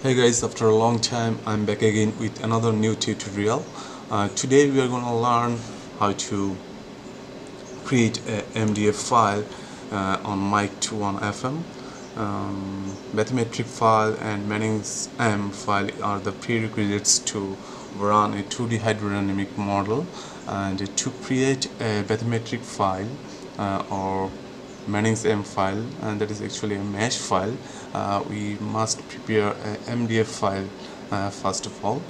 Hey guys, after a long time I'm back again with another new tutorial. Today we are going to learn how to create a MDF file on mic 21 FM. Bathymetric file and Manning's M file are the prerequisites to run a 2D hydrodynamic model, and to create a bathymetric file or Manning's M file, and that is actually a mesh file, we must prepare a MDF file first of all.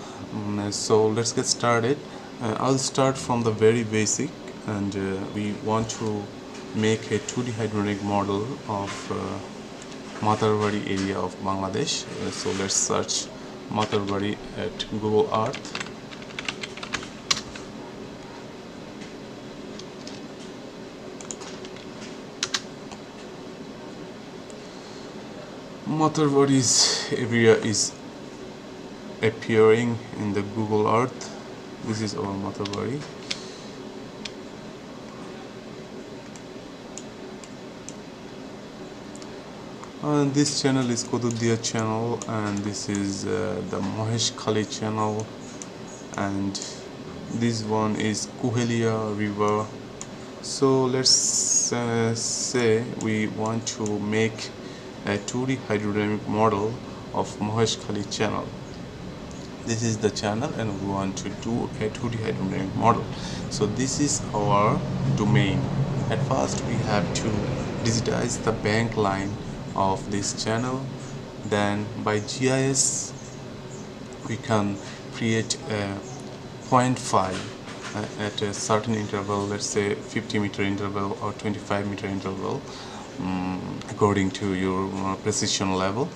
So let's get started. I'll start from the very basic, and we want to make a 2D hydrodynamic model of Matarbari area of Bangladesh. So let's search Matarbari at Google Earth. Matarbari's area is appearing in the Google Earth. This is our Matarbari. And this channel is Koduddiya channel, and this is the Mahesh Khali channel, and this one is Kuhelia river. So let's say we want to make a 2D hydrodynamic model of Mahesh Khali channel. This is the channel and we want to do a 2D hydrodynamic model. So this is our domain. At first we have to digitize the bank line of this channel. Then by GIS we can create a point file at a certain interval, let's say 50-meter interval or 25-meter interval, according to your precision level.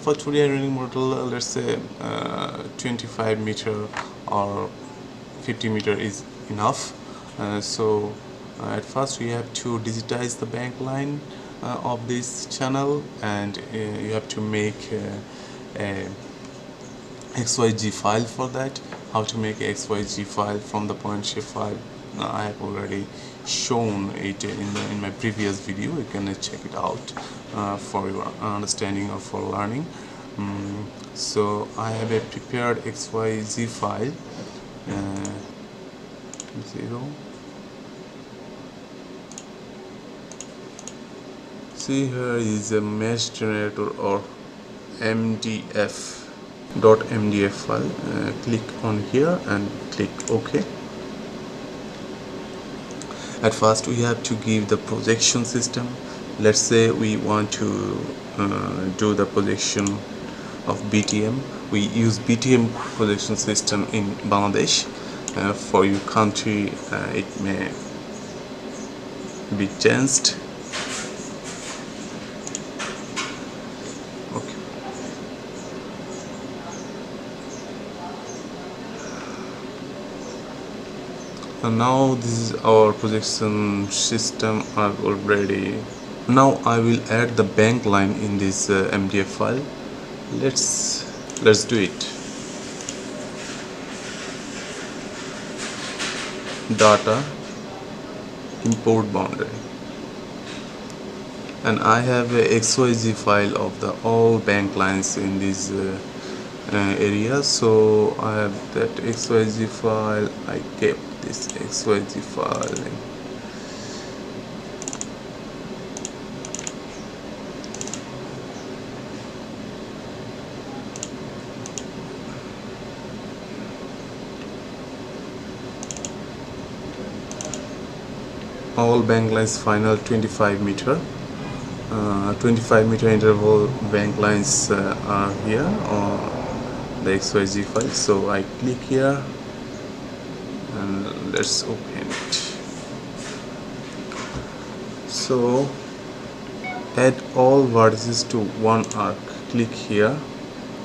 For 2D hydrodynamic model, let's say 25-meter or 50-meter is enough. So at first we have to digitize the bank line of this channel, and you have to make a XYZ file for that. How to make a XYZ file from the point shape file, I have already shown it in my previous video. You can check it out for your understanding or for learning. So I have a prepared XYZ file, 0. See, here is a mesh generator or MDF.mdf file. Click on here and click OK. At first we have to give the projection system. Let's say we want to do the projection of BTM. We use BTM projection system in Bangladesh. For your country it may be changed. Okay. And now this is our projection system already. Now I will add the bank line in this MDF file. Let's do it. Data, import boundary, and I have a XYZ file of the all bank lines in this area. So I have that XYZ file. I kept this XYZ file. All bank lines final 25-meter. 25-meter interval bank lines are here on the XYZ file. So I click here and let's open it. So add all vertices to one arc. Click here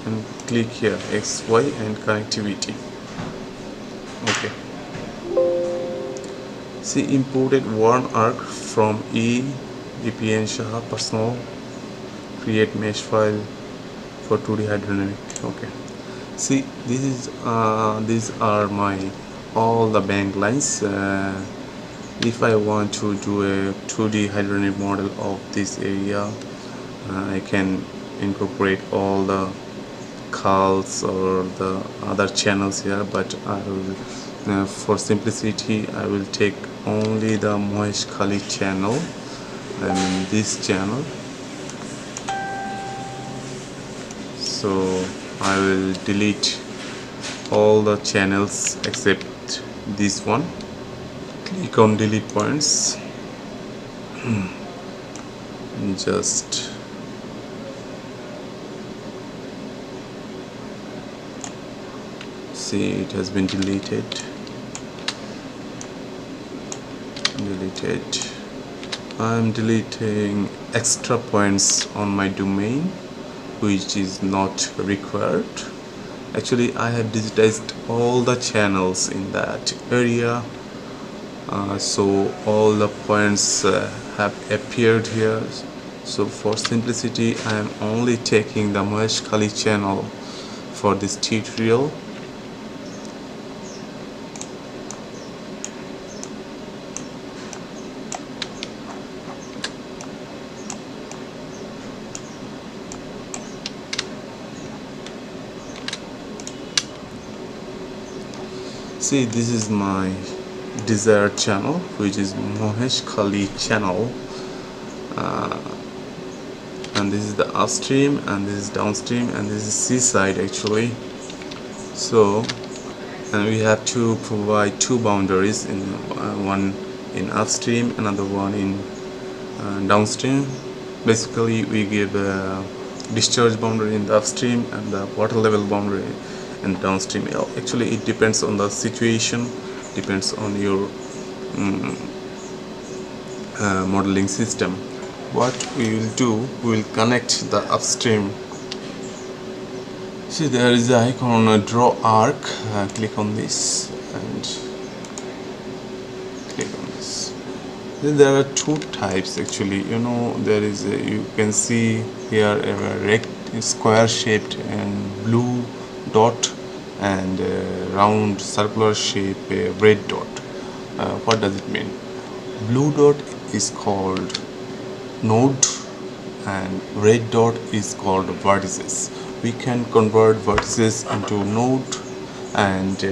and click here, XY and connectivity. Okay. See, imported one arc from Dipen Saha personal. Create mesh file for 2D hydrodynamic. Okay. See, these are my all the bank lines. If I want to do a 2D hydrodynamic model of this area, I can incorporate all the calls or the other channels here, but I will for simplicity I will take only the Mohesh Kali channel, and this channel. So I will delete all the channels except this one. Click on delete points. Just see, it has been deleted. I am deleting extra points on my domain which is not required. Actually, I have digitized all the channels in that area, so all the points have appeared here. So for simplicity, I am only taking the Mohesh Kali channel for this tutorial. See, this is my desired channel, which is Mohesh Kali channel, and this is the upstream and this is downstream and this is seaside actually. So, and we have to provide two boundaries, in one in upstream, another one in downstream. Basically, we give a discharge boundary in the upstream and the water level boundary in downstream. Actually, it depends on the situation, depends on your modeling system. What we will do, we will connect the upstream. See, there is the icon on draw arc. Click on this and click on this. Then there are two types actually. There is you can see here a square shaped and blue dot and round circular shape red dot. What does it mean? Blue dot is called node and red dot is called vertices. We can convert vertices into node, and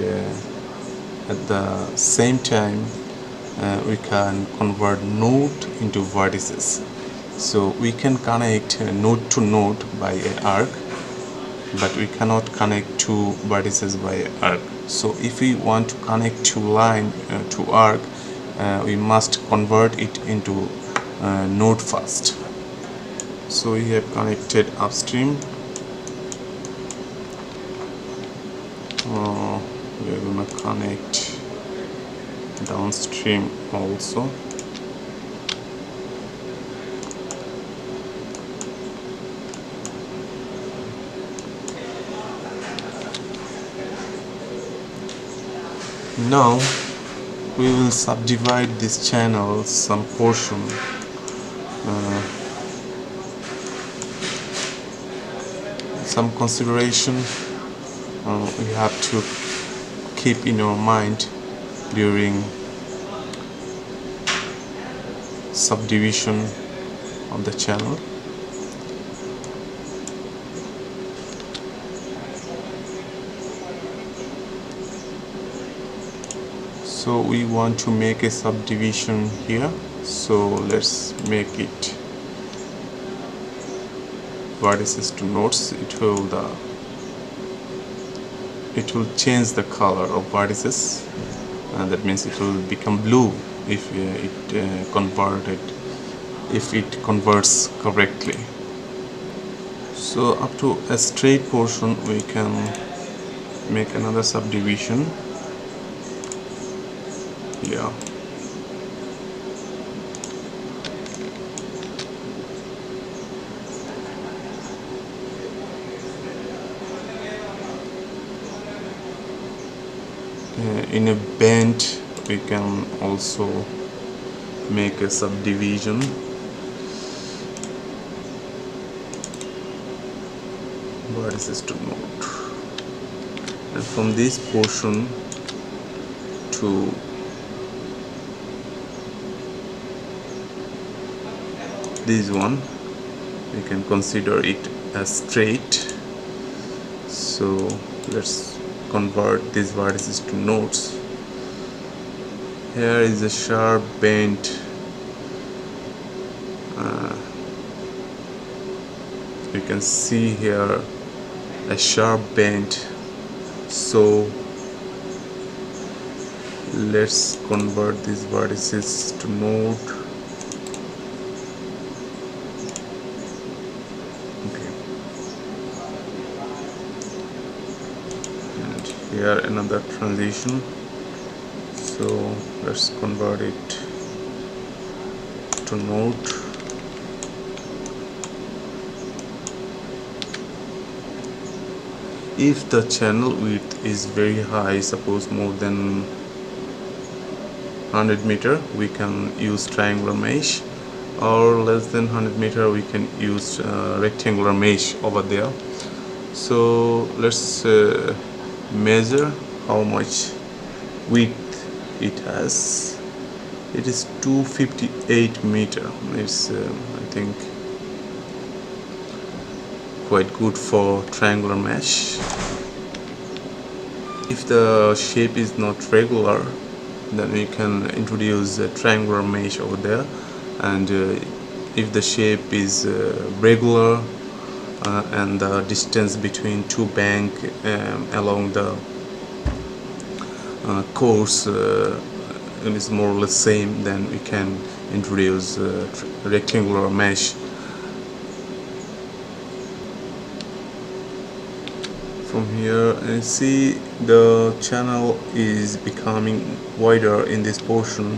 at the same time we can convert node into vertices. So we can connect node to node by an arc, but we cannot connect two vertices by an arc. So if we want to connect two line to arc, we must convert it into node first. So we have connected upstream. We are going to connect downstream also. Now we will subdivide this channel some portion. Some consideration we have to keep in your mind during subdivision of the channel. So we want to make a subdivision here, so let's make it vertices to nodes. It will change the color of vertices, and that means it will become blue if it converts correctly. So up to a straight portion we can make another subdivision here. In a bend we can also make a subdivision. Vertices to node, and from this portion to this one we can consider it as straight. So let's convert these vertices to nodes. Here is a sharp bend. You can see here a sharp bend. So let's convert these vertices to node. Okay. And here another transition. So let's convert it to node. If the channel width is very high, suppose more than 100 meter, we can use triangular mesh, or less than 100 meter we can use rectangular mesh over there. So let's measure how much width it has. It is 258 meter. It's I think quite good for triangular mesh. If the shape is not regular, then we can introduce a triangular mesh over there, and if the shape is regular and the distance between two bank along the course is more or less same, then we can introduce rectangular mesh. From here, and see the channel is becoming wider in this portion.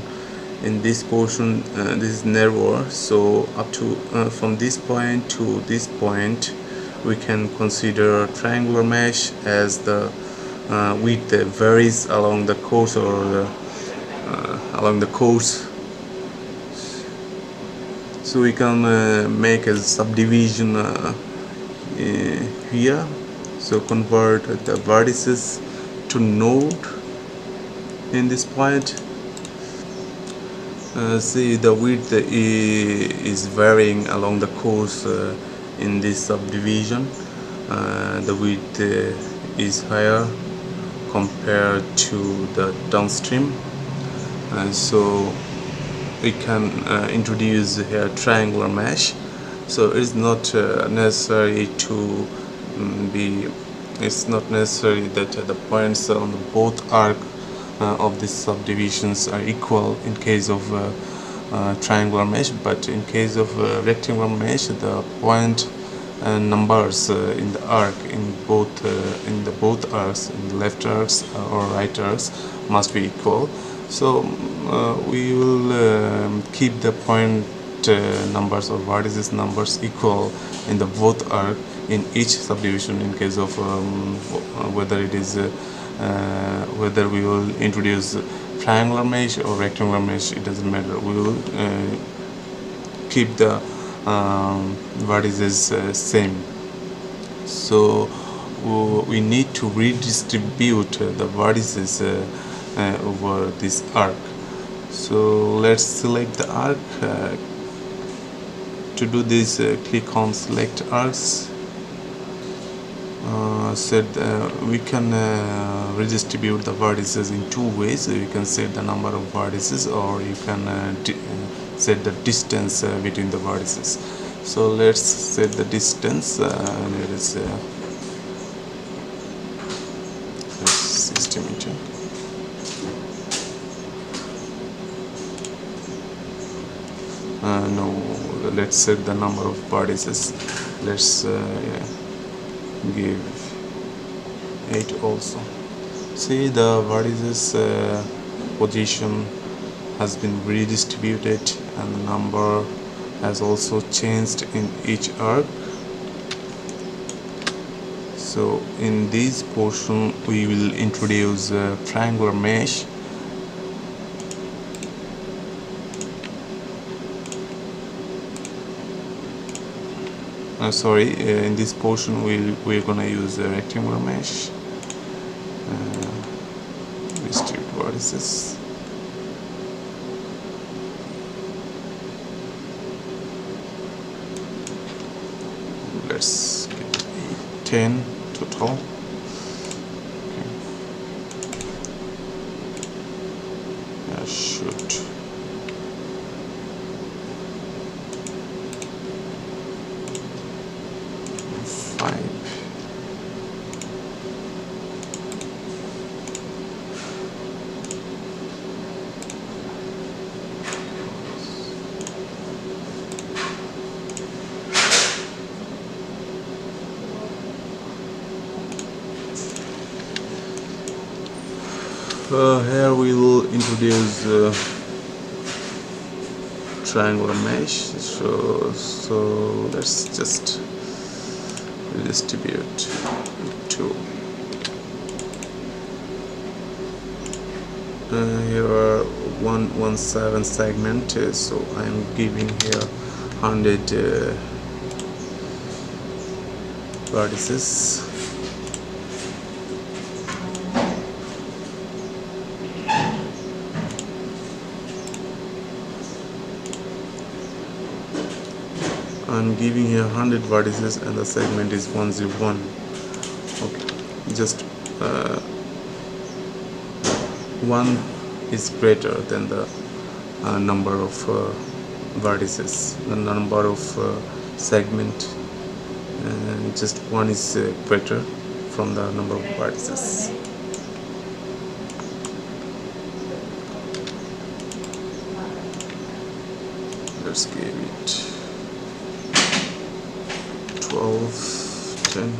In this portion, this is narrower, so up to from this point to this point we can consider triangular mesh, as the width varies along the course, or along the course. So we can make a subdivision here. So convert the vertices to node in this point. See, the width is varying along the course in this subdivision. The width is higher compared to the downstream, so we can introduce here triangular mesh. So it's not necessary to it's not necessary that the points on the both arc of these subdivisions are equal in case of triangular mesh, but in case of rectangular mesh, the point numbers in the arc in the both arcs, in the left arcs or right arcs, must be equal. So we will keep the point numbers or vertices numbers equal in the both arc in each subdivision, in case of whether it is whether we will introduce triangular mesh or rectangular mesh, it doesn't matter. We will keep the vertices same. So we need to redistribute the vertices over this arc. So let's select the arc. To do this, click on select arcs. We can redistribute the vertices in two ways. You can set the number of vertices, or you can set the distance between the vertices. So let's set the distance, and it is 60 meter. No, let's set the number of vertices. Let's give 8 also. See, the vertices position has been redistributed, and the number has also changed in each arc. So in this portion we will introduce a triangular mesh. In this portion we're gonna use a rectangular mesh. Distribute vertices. Let's get 10 to total. Yeah, shoot. Here we will introduce triangular mesh. So let's just redistribute to. Here are 117 segment, so I am giving here 100 vertices. I'm giving here 100 vertices and the segment is 101. Okay, just one is greater than the number of vertices, the number of segment, and just one is greater from the number of vertices. Let's give it 12, 10.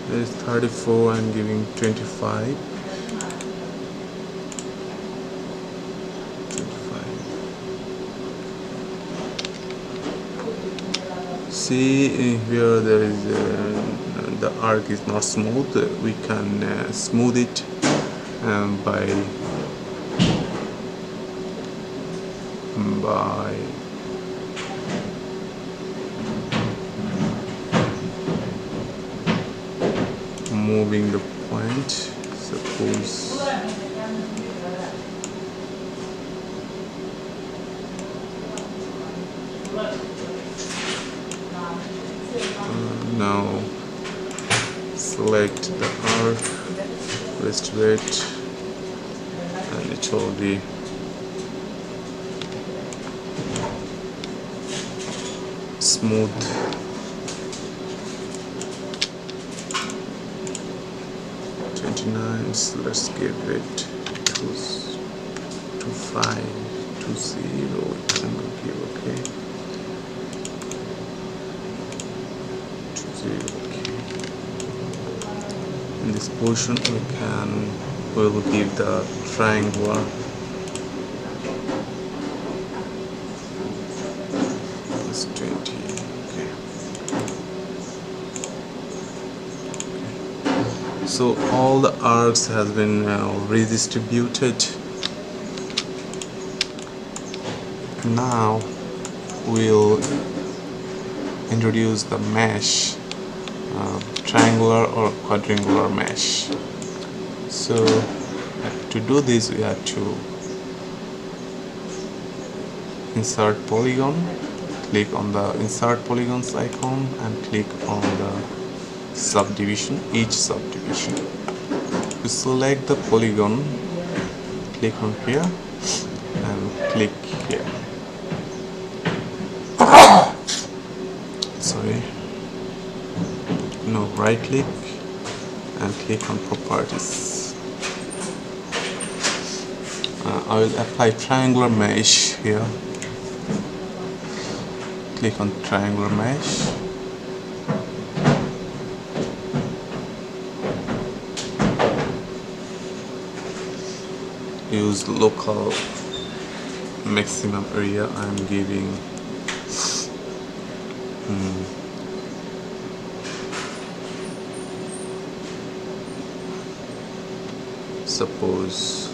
There is 34. I'm giving 25. 25. See here there is the arc is not smooth. We can smooth it by moving the point. Suppose now select the arc, redistribute, and it will be smooth. So let's give it 2520. I'm gonna give okay. 20. Okay. In this portion we will give the triangular. Plus 20. Okay. So all the arcs has been redistributed. Now we'll introduce the mesh, triangular or quadrangular mesh. So to do this we have to insert polygon, click on the insert polygons icon and click on the subdivision, each subdivision. To select the polygon, click on here and click here. Sorry, no, right click and click on properties. I will apply triangular mesh here. Click on triangular mesh. use local maximum area. I'm giving suppose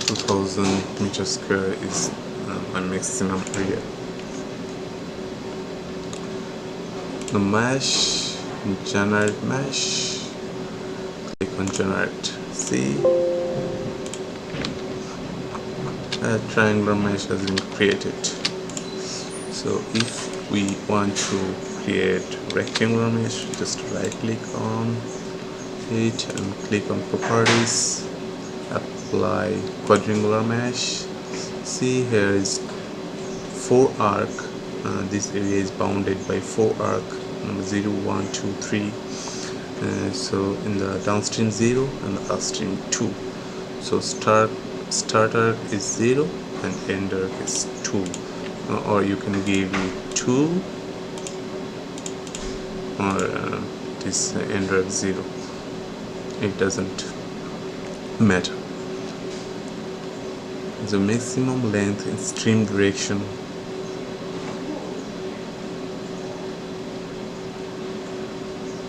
2000 meters square is my maximum area. The mesh, generate mesh, click on generate. See, a triangular mesh has been created. So if we want to create rectangular mesh, just right click on it and click on properties, apply quadrangular mesh. See, here is 4 arc. This area is bounded by 4 arc, number 0, 1, 2, 3. So in the downstream 0 and the upstream 2. So start arc is 0 and end arc is 2. Or you can give me 2 or this end arc 0. It doesn't matter. The maximum length in stream direction.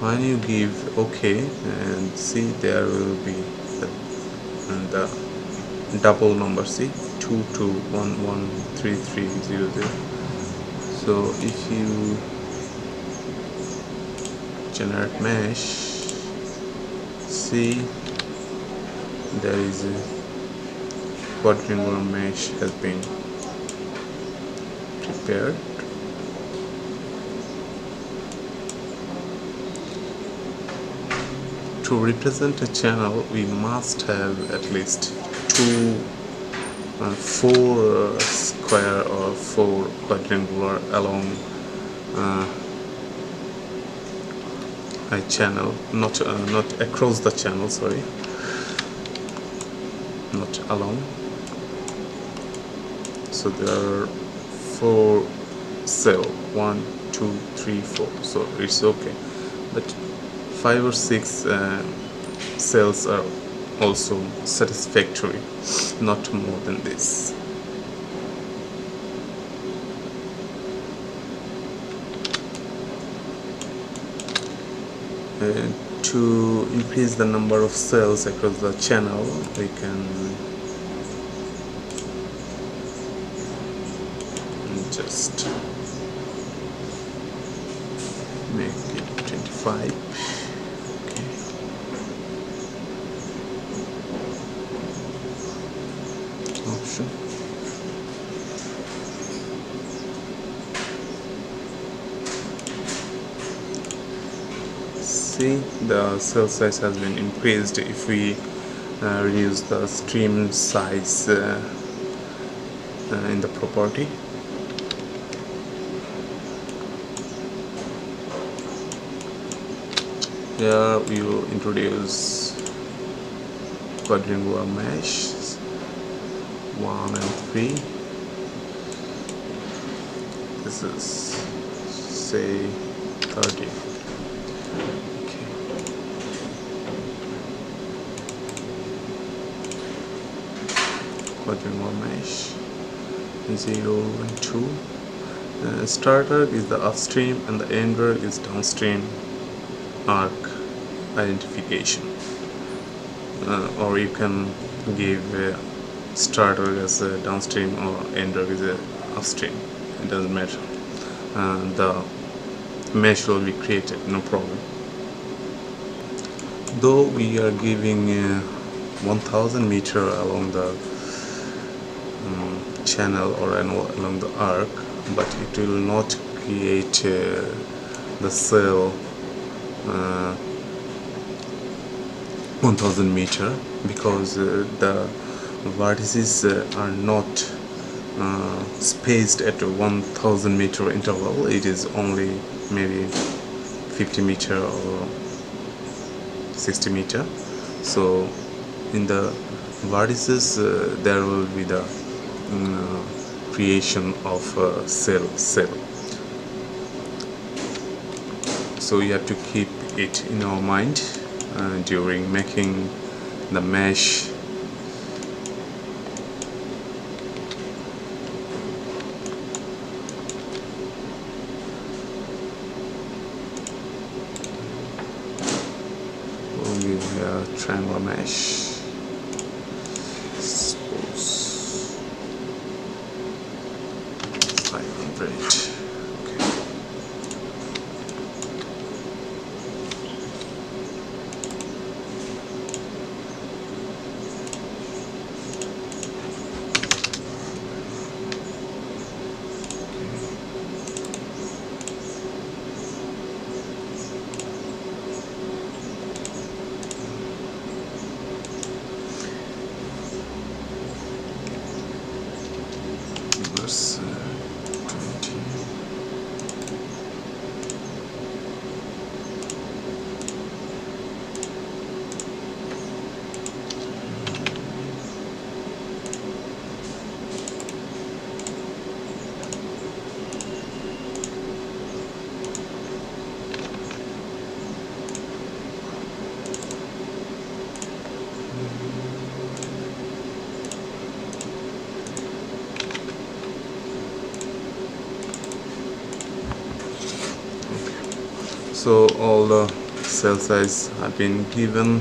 When you give OK, and see, there will be the double number. See, 2 2 1 1 3 3 0 0. So if you generate mesh, see, there is a quadrangular mesh has been prepared. To represent a channel, we must have at least 4 square or 4 quadrangular along a channel, not across the channel, sorry, not along. So there are 4 cells, 1 2 3 4, so it's okay, but 5 or 6 cells are also satisfactory, not more than this. To increase the number of cells across the channel, we can just make it 25. Option. See, the cell size has been increased if we reduce the stream size in the property. Here we will introduce quadrangular mesh 1 and 3. This is, say, 30. Okay. Quadrangular mesh 0 and 2. Start arc is the upstream and the end arc is downstream arc identification, or you can give start arc as a downstream or end arc as a upstream. It doesn't matter. The mesh will be created, no problem. Though we are giving 1000 meter along the channel or along the arc, but it will not create the cell 1000 meter, because the vertices are not spaced at a 1000 meter interval. It is only maybe 50 meter or 60 meter. So in the vertices there will be the creation of a cell. So you have to keep it in our mind during making the mesh. We'll give here triangular mesh. Suppose 500. Verse 20. So all the cell size have been given,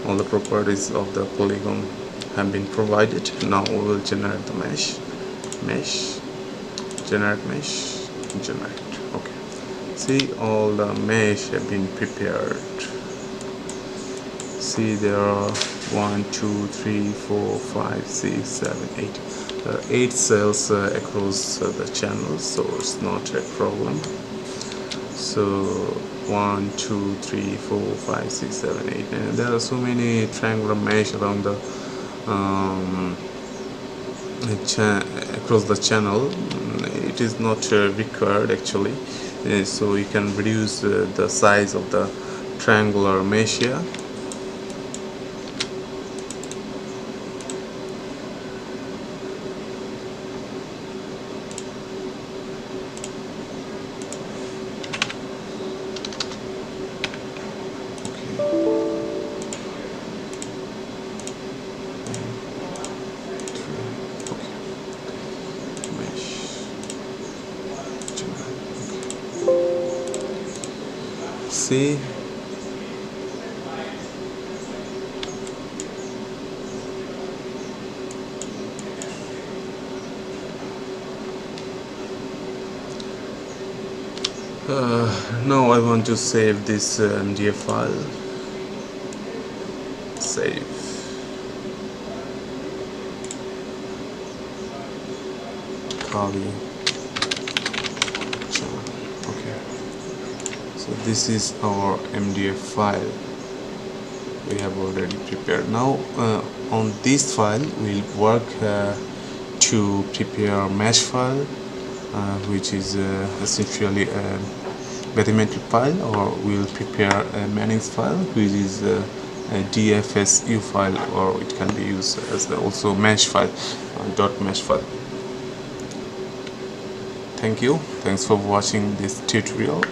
all the properties of the polygon have been provided. Now we will generate the mesh, generate mesh, generate. Okay, see, all the mesh have been prepared. See, there are 1 2 3 4 5 6 7 8. There are 8 cells across the channel, so it's not a problem. So 1 2 3 4 5 6 7 8, and there are so many triangular mesh along the across the channel. It is not required actually, so you can reduce the size of the triangular mesh here. See, now I want to save this MDF file. Save. Kali. Okay. So this is our MDF file we have already prepared. Now on this file we'll work to prepare mesh file, which is essentially a bathymetry file, or we'll prepare a Manning's file, which is a DFSU file, or it can be used as also mesh file, dot mesh file. Thank you. Thanks for watching this tutorial.